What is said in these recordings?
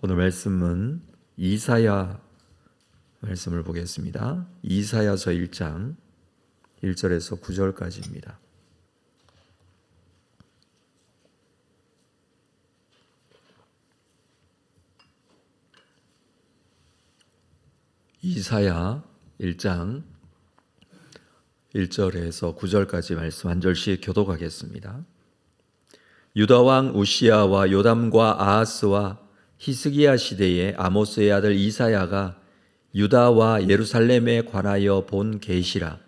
오늘 말씀은 이사야 말씀을 보겠습니다. 이사야서 1장 1절에서 9절까지입니다. 이사야 1장 1절에서 9절까지 말씀 한 절씩 교독하겠습니다. 유다 왕 우시야와 요담과 아하스와 히스기야 시대에 아모스의 아들 이사야가 유다와 예루살렘에 관하여 본 계시라.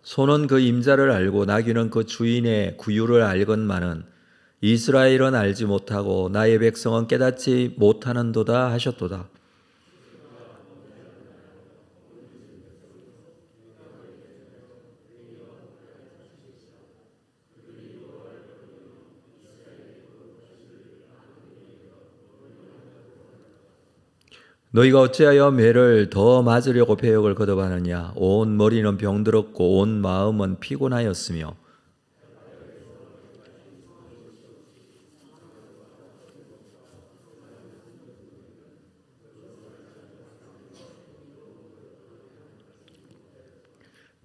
소는 그 임자를 알고 나귀는 그 주인의 구유를 알건만은 이스라엘은 알지 못하고 나의 백성은 깨닫지 못하는도다 하셨도다. 너희가 어찌하여 매를 더 맞으려고 배역을 거듭하느냐. 온 머리는 병들었고 온 마음은 피곤하였으며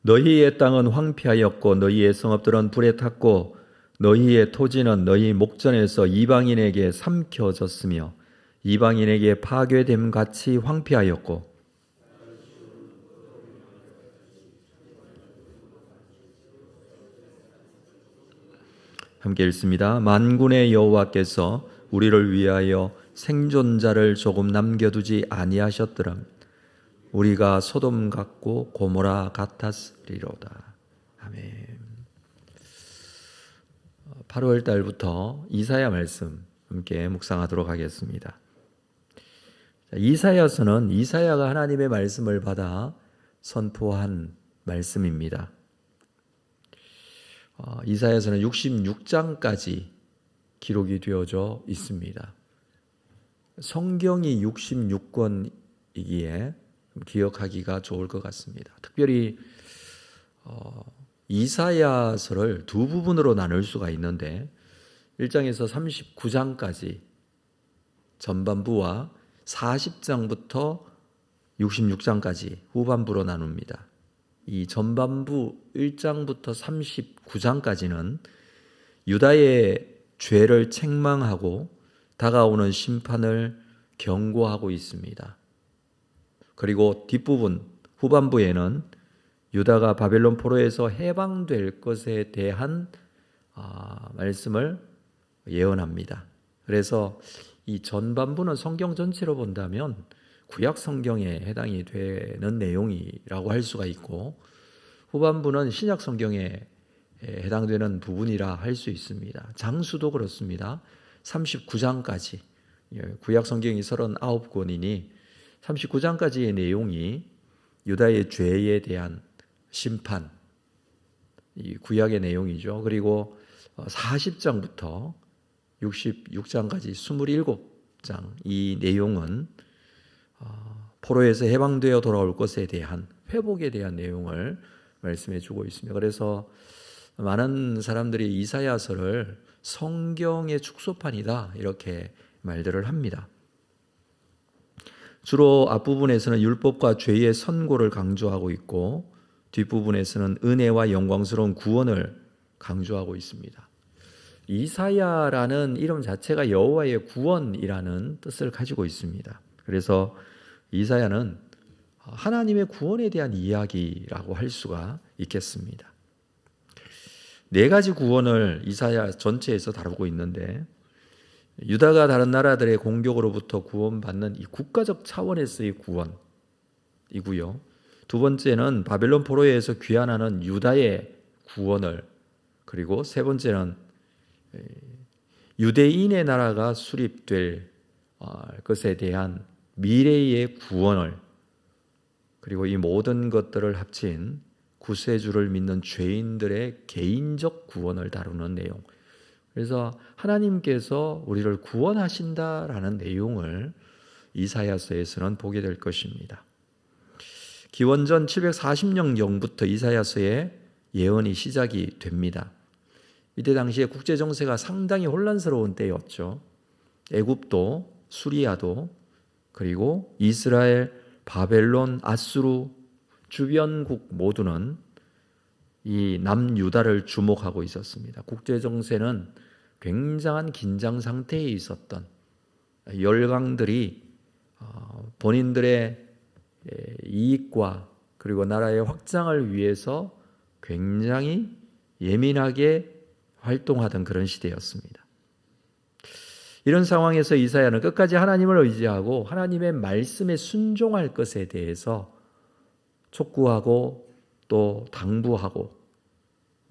너희의 땅은 황폐하였고 너희의 성읍들은 불에 탔고 너희의 토지는 너희 목전에서 이방인에게 삼켜졌으며 이방인에게 파괴됨 같이 황폐하였고 함께 읽습니다. 만군의 여호와께서 우리를 위하여 생존자를 조금 남겨두지 아니하셨더라. 우리가 소돔 같고 고모라 같았으리로다. 아멘. 8월 달부터 이사야 말씀 함께 묵상하도록 하겠습니다. 이사야서는 이사야가 하나님의 말씀을 받아 선포한 말씀입니다. 이사야서는 66장까지 기록이 되어져 있습니다. 성경이 66권이기에 기억하기가 좋을 것 같습니다. 특별히 이사야서를 두 부분으로 나눌 수가 있는데 1장에서 39장까지 전반부와 40장부터 66장까지 후반부로 나눕니다. 이 전반부 1장부터 39장까지는 유다의 죄를 책망하고 다가오는 심판을 경고하고 있습니다. 그리고 뒷부분 후반부에는 유다가 바벨론 포로에서 해방될 것에 대한 말씀을 예언합니다. 그래서 이 전반부는 성경 전체로 본다면 구약 성경에 해당이 되는 내용이라고 할 수가 있고 후반부는 신약 성경에 해당되는 부분이라 할 수 있습니다. 장수도 그렇습니다. 39장까지 구약 성경이 39권이니 39장까지의 내용이 유다의 죄에 대한 심판, 이 구약의 내용이죠. 그리고 40장부터 66장까지 27장 이 내용은 포로에서 해방되어 돌아올 것에 대한 회복에 대한 내용을 말씀해 주고 있습니다. 그래서 많은 사람들이 이사야서를 성경의 축소판이다 이렇게 말들을 합니다. 주로 앞부분에서는 율법과 죄의 선고를 강조하고 있고 뒷부분에서는 은혜와 영광스러운 구원을 강조하고 있습니다. 이사야라는 이름 자체가 여호와의 구원이라는 뜻을 가지고 있습니다. 그래서 이사야는 하나님의 구원에 대한 이야기라고 할 수가 있겠습니다. 네 가지 구원을 이사야 전체에서 다루고 있는데 유다가 다른 나라들의 공격으로부터 구원받는 이 국가적 차원에서의 구원이고요. 두 번째는 바벨론 포로에서 귀환하는 유다의 구원을, 그리고 세 번째는 유대인의 나라가 수립될 것에 대한 미래의 구원을, 그리고 이 모든 것들을 합친 구세주를 믿는 죄인들의 개인적 구원을 다루는 내용. 그래서 하나님께서 우리를 구원하신다라는 내용을 이사야서에서는 보게 될 것입니다. 기원전 740년경부터 이사야서의 예언이 시작이 됩니다. 이때 당시에 국제 정세가 상당히 혼란스러운 때였죠. 애굽도 수리아도 그리고 이스라엘, 바벨론, 아수르 주변국 모두는 이 남유다를 주목하고 있었습니다. 국제 정세는 굉장한 긴장 상태에 있었던 열강들이 본인들의 이익과 그리고 나라의 확장을 위해서 굉장히 예민하게 활동하던 그런 시대였습니다. 이런 상황에서 이사야는 끝까지 하나님을 의지하고 하나님의 말씀에 순종할 것에 대해서 촉구하고 또 당부하고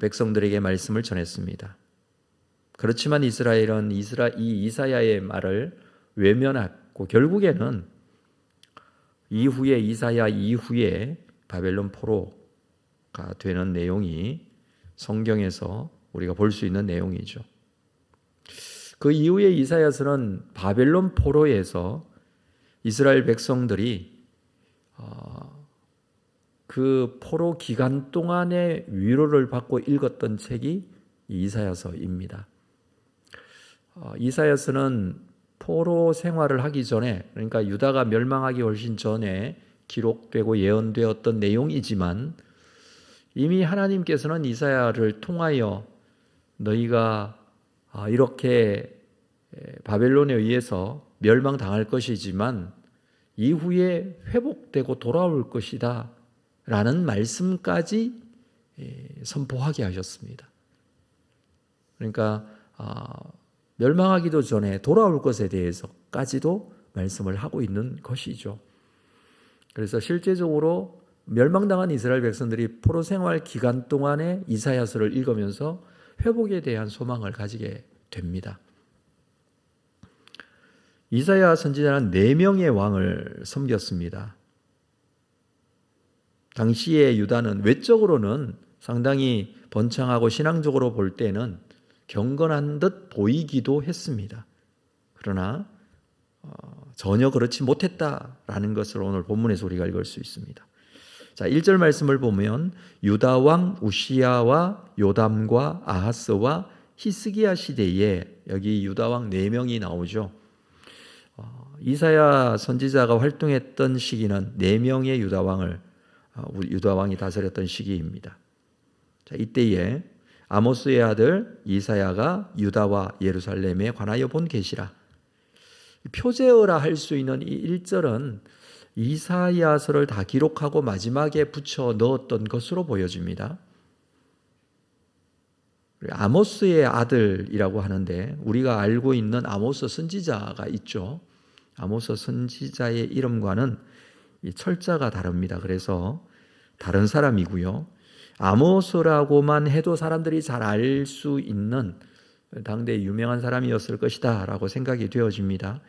백성들에게 말씀을 전했습니다. 그렇지만 이스라엘은 이 이사야의 말을 외면하고 결국에는 이사야 이후에 바벨론 포로가 되는 내용이 성경에서 우리가 볼 수 있는 내용이죠. 그 이후에 이사야서는 바벨론 포로에서 이스라엘 백성들이 그 포로 기간 동안의 위로를 받고 읽었던 책이 이사야서입니다. 이사야서는 포로 생활을 하기 전에, 그러니까 유다가 멸망하기 훨씬 전에 기록되고 예언되었던 내용이지만 이미 하나님께서는 이사야를 통하여 너희가 이렇게 바벨론에 의해서 멸망당할 것이지만 이후에 회복되고 돌아올 것이다 라는 말씀까지 선포하게 하셨습니다. 그러니까 멸망하기도 전에 돌아올 것에 대해서까지도 말씀을 하고 있는 것이죠. 그래서 실제적으로 멸망당한 이스라엘 백성들이 포로 생활 기간 동안에 이사야서를 읽으면서 회복에 대한 소망을 가지게 됩니다. 이사야 선지자는 4명의 왕을 섬겼습니다. 당시의 유다는 외적으로는 상당히 번창하고 신앙적으로 볼 때는 경건한 듯 보이기도 했습니다. 그러나 전혀 그렇지 못했다라는 것을 오늘 본문에서 우리가 읽을 수 있습니다. 자, 1절 말씀을 보면 유다 왕 우시야와 요담과 아하스와 히스기야 시대에 여기 유다 왕 4명이 나오죠. 이사야 선지자가 활동했던 시기는 4명의 유다 왕이 다스렸던 시기입니다. 자, 이때에 아모스의 아들 이사야가 유다와 예루살렘에 관하여 본 계시라. 표제어라 할 수 있는 이 1절은 이사야서를 다 기록하고 마지막에 붙여 넣었던 것으로 보여집니다. 아모스의 아들이라고 하는데 우리가 알고 있는 아모스 선지자가 있죠. 아모스 선지자의 이름과는 이 철자가 다릅니다. 그래서 다른 사람이고요. 아모스라고만 해도 사람들이 잘 알 수 있는 당대 유명한 사람이었을 것이다 라고 생각이 되어집니다.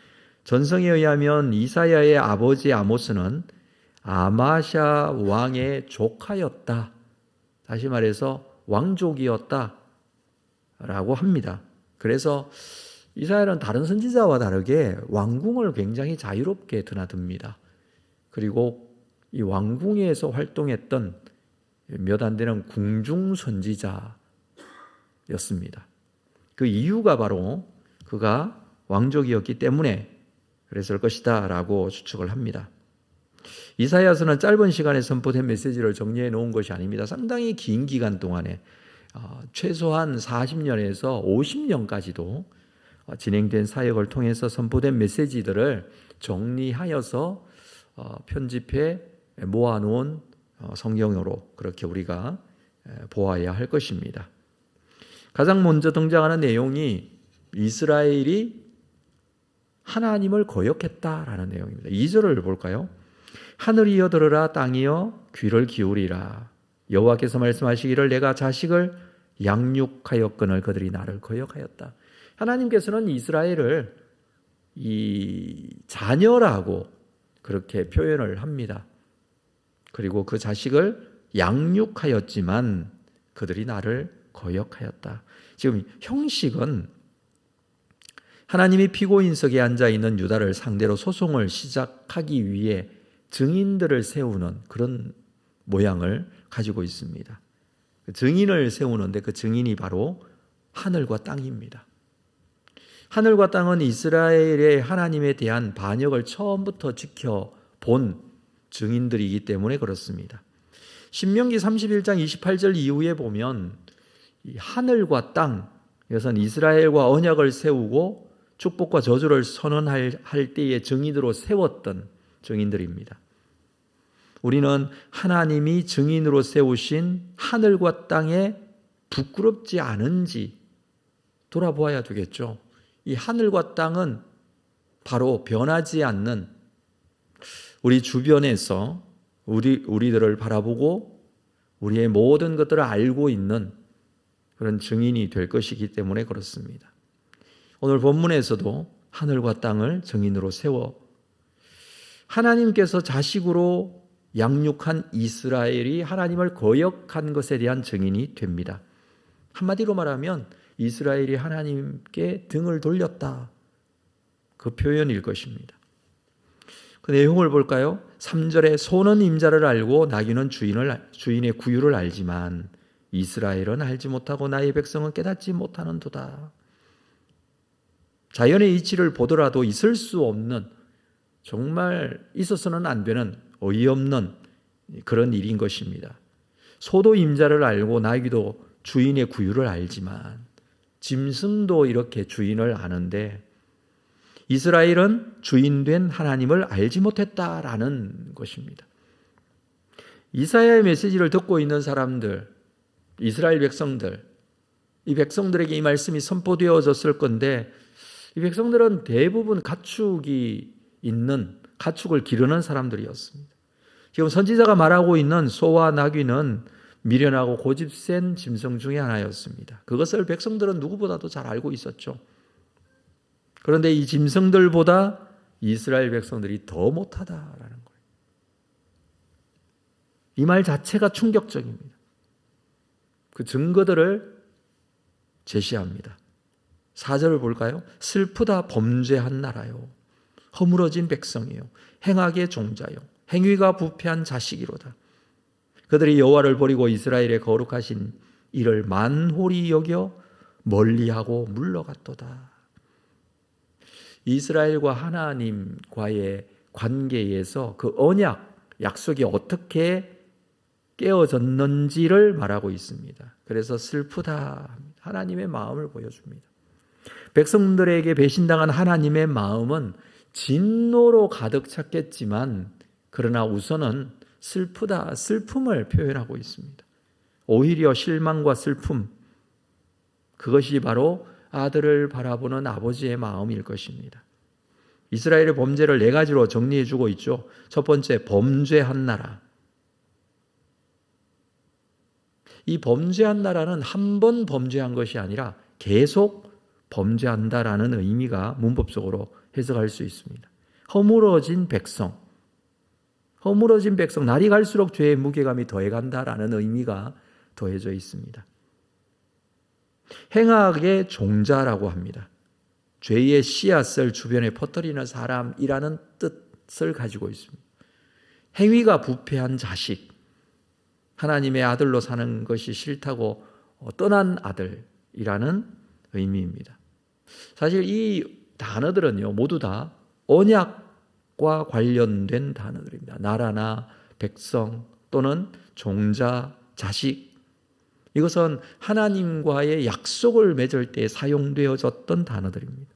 전성에 의하면 이사야의 아버지 아모스는 아마샤 왕의 조카였다. 다시 말해서 왕족이었다 라고 합니다. 그래서 이사야는 다른 선지자와 다르게 왕궁을 굉장히 자유롭게 드나듭니다. 그리고 이 왕궁에서 활동했던 몇 안 되는 궁중 선지자였습니다. 그 이유가 바로 그가 왕족이었기 때문에 그랬을 것이다 라고 추측을 합니다. 이사야서는 짧은 시간에 선포된 메시지를 정리해 놓은 것이 아닙니다. 상당히 긴 기간 동안에 최소한 40년에서 50년까지도 진행된 사역을 통해서 선포된 메시지들을 정리하여서 편집해 모아놓은 성경으로 그렇게 우리가 보아야 할 것입니다. 가장 먼저 등장하는 내용이 이스라엘이 하나님을 거역했다라는 내용입니다. 2절을 볼까요? 하늘이여 들으라, 땅이여 귀를 기울이라. 여호와께서 말씀하시기를 내가 자식을 양육하였거늘 그들이 나를 거역하였다. 하나님께서는 이스라엘을 이 자녀라고 그렇게 표현을 합니다. 그리고 그 자식을 양육하였지만 그들이 나를 거역하였다. 지금 형식은 하나님이 피고인석에 앉아있는 유다를 상대로 소송을 시작하기 위해 증인들을 세우는 그런 모양을 가지고 있습니다. 증인을 세우는데 그 증인이 바로 하늘과 땅입니다. 하늘과 땅은 이스라엘의 하나님에 대한 반역을 처음부터 지켜본 증인들이기 때문에 그렇습니다. 신명기 31장 28절 이후에 보면 이 하늘과 땅, 이것은 이스라엘과 언약을 세우고 축복과 저주를 선언할 때의 증인으로 세웠던 증인들입니다. 우리는 하나님이 증인으로 세우신 하늘과 땅에 부끄럽지 않은지 돌아보아야 되겠죠. 이 하늘과 땅은 바로 변하지 않는 우리 주변에서 우리들을 바라보고 우리의 모든 것들을 알고 있는 그런 증인이 될 것이기 때문에 그렇습니다. 오늘 본문에서도 하늘과 땅을 증인으로 세워 하나님께서 자식으로 양육한 이스라엘이 하나님을 거역한 것에 대한 증인이 됩니다. 한마디로 말하면 이스라엘이 하나님께 등을 돌렸다. 그 표현일 것입니다. 그 내용을 볼까요? 3절에 소는 임자를 알고 나귀는 주인의 구유를 알지만 이스라엘은 알지 못하고 나의 백성은 깨닫지 못하는도다. 자연의 이치를 보더라도 있을 수 없는, 정말 있어서는 안 되는 어이없는 그런 일인 것입니다. 소도 임자를 알고 나귀도 주인의 구유를 알지만 짐승도 이렇게 주인을 아는데 이스라엘은 주인된 하나님을 알지 못했다라는 것입니다. 이사야의 메시지를 듣고 있는 사람들, 이스라엘 백성들, 이 백성들에게 이 말씀이 선포되어졌을 건데 이 백성들은 대부분 가축을 기르는 사람들이었습니다. 지금 선지자가 말하고 있는 소와 나귀는 미련하고 고집센 짐승 중에 하나였습니다. 그것을 백성들은 누구보다도 잘 알고 있었죠. 그런데 이 짐승들보다 이스라엘 백성들이 더 못하다라는 거예요. 이 말 자체가 충격적입니다. 그 증거들을 제시합니다. 4절을 볼까요? 슬프다 범죄한 나라요. 허물어진 백성이요. 행악의 종자요. 행위가 부패한 자식이로다. 그들이 여호와를 버리고 이스라엘의 거룩하신 이를 만홀히 여겨 멀리하고 물러갔도다. 이스라엘과 하나님과의 관계에서 그 언약, 약속이 어떻게 깨어졌는지를 말하고 있습니다. 그래서 슬프다. 하나님의 마음을 보여줍니다. 백성들에게 배신당한 하나님의 마음은 진노로 가득 찼겠지만 그러나 우선은 슬프다, 슬픔을 표현하고 있습니다. 오히려 실망과 슬픔, 그것이 바로 아들을 바라보는 아버지의 마음일 것입니다. 이스라엘의 범죄를 4가지로 정리해주고 있죠. 첫 번째, 범죄한 나라. 이 범죄한 나라는 한 번 범죄한 것이 아니라 계속 범죄한다라는 의미가 문법적으로 해석할 수 있습니다. 허물어진 백성, 날이 갈수록 죄의 무게감이 더해간다라는 의미가 더해져 있습니다. 행악의 종자라고 합니다. 죄의 씨앗을 주변에 퍼뜨리는 사람이라는 뜻을 가지고 있습니다. 행위가 부패한 자식, 하나님의 아들로 사는 것이 싫다고 떠난 아들이라는 의미입니다. 사실 이 단어들은요, 모두 다 언약과 관련된 단어들입니다. 나라나 백성 또는 종자, 자식, 이것은 하나님과의 약속을 맺을 때 사용되어졌던 단어들입니다.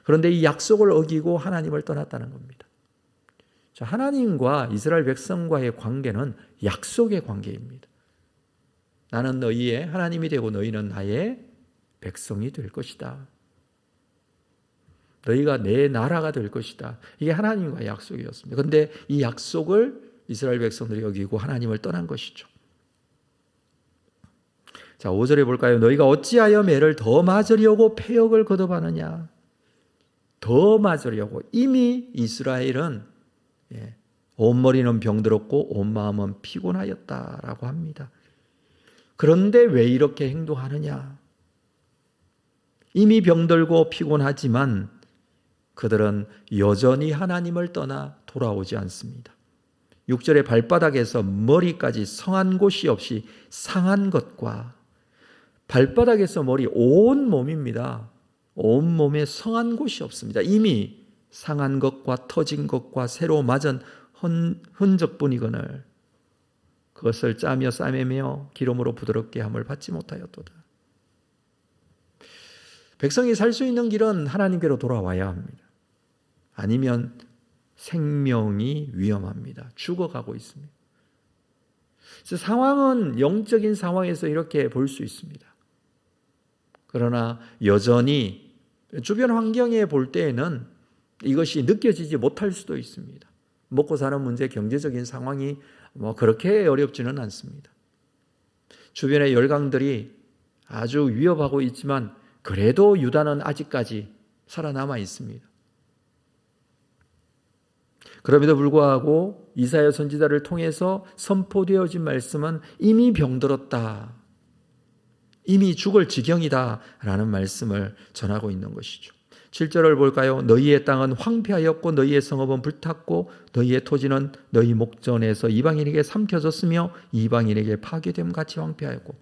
그런데 이 약속을 어기고 하나님을 떠났다는 겁니다. 자, 하나님과 이스라엘 백성과의 관계는 약속의 관계입니다. 나는 너희의 하나님이 되고 너희는 나의 백성이 될 것이다. 너희가 내 나라가 될 것이다. 이게 하나님과의 약속이었습니다. 그런데 이 약속을 이스라엘 백성들이 어기고 하나님을 떠난 것이죠. 자, 5절에 볼까요? 너희가 어찌하여 매를 더 맞으려고 패역을 거듭하느냐. 더 맞으려고. 이미 이스라엘은 온 머리는 병들었고 온 마음은 피곤하였다라고 합니다. 그런데 왜 이렇게 행동하느냐? 이미 병들고 피곤하지만 그들은 여전히 하나님을 떠나 돌아오지 않습니다. 6절에 발바닥에서 머리까지 성한 곳이 없이 상한 것과, 발바닥에서 머리 온 몸입니다. 온 몸에 성한 곳이 없습니다. 이미 상한 것과 터진 것과 새로 맞은 흔적뿐이거늘 그것을 짜며 싸매며 기름으로 부드럽게 함을 받지 못하였도다. 백성이 살 수 있는 길은 하나님께로 돌아와야 합니다. 아니면 생명이 위험합니다. 죽어가고 있습니다. 그래서 상황은 영적인 상황에서 이렇게 볼 수 있습니다. 그러나 여전히 주변 환경에 볼 때에는 이것이 느껴지지 못할 수도 있습니다. 먹고 사는 문제, 경제적인 상황이 그렇게 어렵지는 않습니다. 주변의 열강들이 아주 위협하고 있지만 그래도 유다는 아직까지 살아남아 있습니다. 그럼에도 불구하고 이사야 선지자를 통해서 선포되어진 말씀은 이미 병들었다, 이미 죽을 지경이다 라는 말씀을 전하고 있는 것이죠. 7절을 볼까요? 너희의 땅은 황폐하였고 너희의 성읍은 불탔고 너희의 토지는 너희 목전에서 이방인에게 삼켜졌으며 이방인에게 파괴됨 같이 황폐하였고.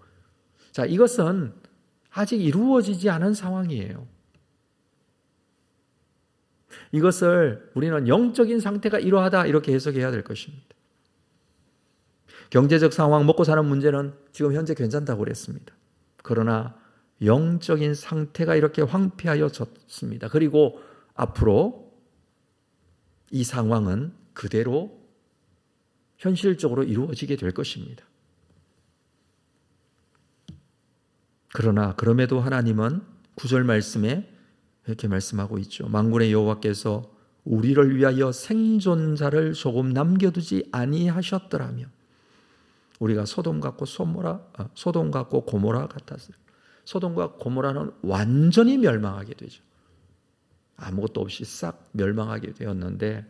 자, 이것은 아직 이루어지지 않은 상황이에요. 이것을 우리는 영적인 상태가 이러하다 이렇게 해석해야 될 것입니다. 경제적 상황, 먹고 사는 문제는 지금 현재 괜찮다고 그랬습니다. 그러나 영적인 상태가 이렇게 황폐하여졌습니다. 그리고 앞으로 이 상황은 그대로 현실적으로 이루어지게 될 것입니다. 그러나 그럼에도 하나님은 9절 말씀에 이렇게 말씀하고 있죠. 만군의 여호와께서 우리를 위하여 생존자를 조금 남겨두지 아니하셨더라면 우리가 소돔 같고 고모라 같았어요. 소돔과 고모라는 완전히 멸망하게 되죠. 아무것도 없이 싹 멸망하게 되었는데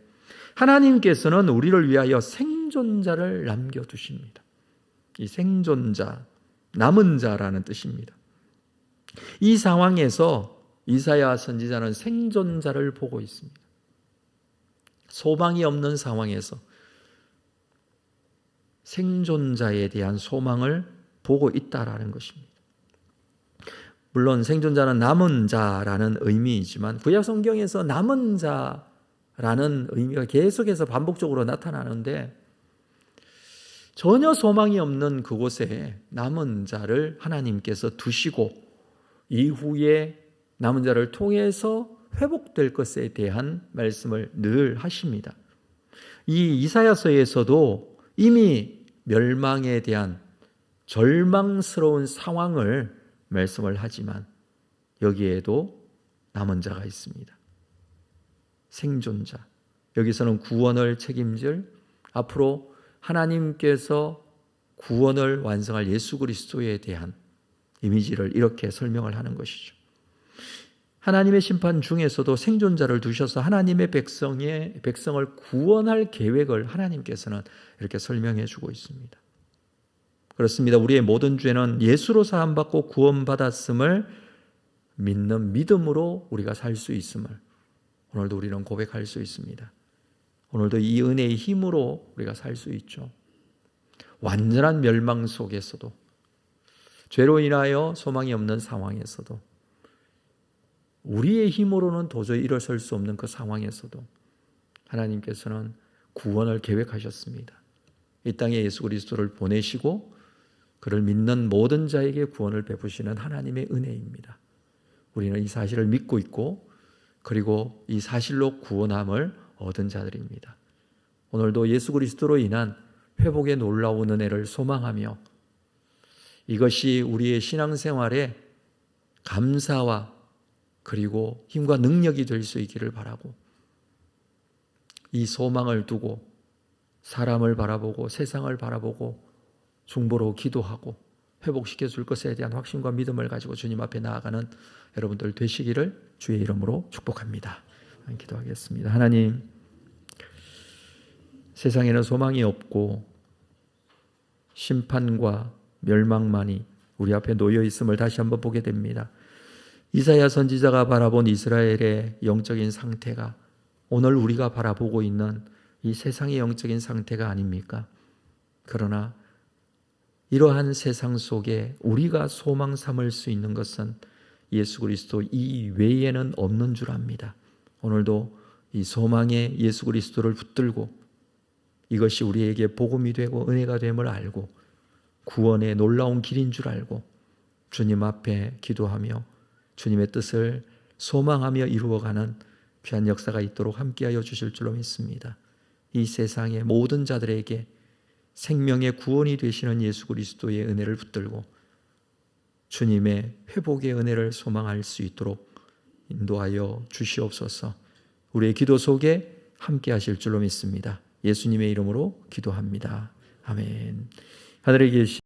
하나님께서는 우리를 위하여 생존자를 남겨두십니다. 이 생존자, 남은 자라는 뜻입니다. 이 상황에서 이사야 선지자는 생존자를 보고 있습니다. 소망이 없는 상황에서 생존자에 대한 소망을 보고 있다라는 것입니다. 물론 생존자는 남은 자라는 의미이지만 구약 성경에서 남은 자라는 의미가 계속해서 반복적으로 나타나는데 전혀 소망이 없는 그곳에 남은 자를 하나님께서 두시고 이후에 남은 자를 통해서 회복될 것에 대한 말씀을 늘 하십니다. 이 이사야서에서도 이미 멸망에 대한 절망스러운 상황을 말씀을 하지만 여기에도 남은 자가 있습니다. 생존자. 여기서는 구원을 책임질 앞으로 하나님께서 구원을 완성할 예수 그리스도에 대한 이미지를 이렇게 설명을 하는 것이죠. 하나님의 심판 중에서도 생존자를 두셔서 하나님의 백성을 구원할 계획을 하나님께서는 이렇게 설명해 주고 있습니다. 그렇습니다. 우리의 모든 죄는 예수로 사함받고 구원받았음을 믿는 믿음으로 우리가 살 수 있음을 오늘도 우리는 고백할 수 있습니다. 오늘도 이 은혜의 힘으로 우리가 살 수 있죠. 완전한 멸망 속에서도 죄로 인하여 소망이 없는 상황에서도 우리의 힘으로는 도저히 일어설 수 없는 그 상황에서도 하나님께서는 구원을 계획하셨습니다. 이 땅에 예수 그리스도를 보내시고 그를 믿는 모든 자에게 구원을 베푸시는 하나님의 은혜입니다. 우리는 이 사실을 믿고 있고 그리고 이 사실로 구원함을 얻은 자들입니다. 오늘도 예수 그리스도로 인한 회복의 놀라운 은혜를 소망하며 이것이 우리의 신앙생활에 감사와 그리고 힘과 능력이 될 수 있기를 바라고 이 소망을 두고 사람을 바라보고 세상을 바라보고 중보로 기도하고 회복시켜 줄 것에 대한 확신과 믿음을 가지고 주님 앞에 나아가는 여러분들 되시기를 주의 이름으로 축복합니다. 기도하겠습니다. 하나님, 세상에는 소망이 없고 심판과 멸망만이 우리 앞에 놓여 있음을 다시 한번 보게 됩니다. 이사야 선지자가 바라본 이스라엘의 영적인 상태가 오늘 우리가 바라보고 있는 이 세상의 영적인 상태가 아닙니까? 그러나 이러한 세상 속에 우리가 소망 삼을 수 있는 것은 예수 그리스도 이 외에는 없는 줄 압니다. 오늘도 이 소망에 예수 그리스도를 붙들고 이것이 우리에게 복음이 되고 은혜가 됨을 알고 구원의 놀라운 길인 줄 알고 주님 앞에 기도하며 주님의 뜻을 소망하며 이루어가는 귀한 역사가 있도록 함께하여 주실 줄로 믿습니다. 이 세상의 모든 자들에게 생명의 구원이 되시는 예수 그리스도의 은혜를 붙들고 주님의 회복의 은혜를 소망할 수 있도록 인도하여 주시옵소서. 우리의 기도 속에 함께 하실 줄로 믿습니다. 예수님의 이름으로 기도합니다. 아멘. 하늘에 계신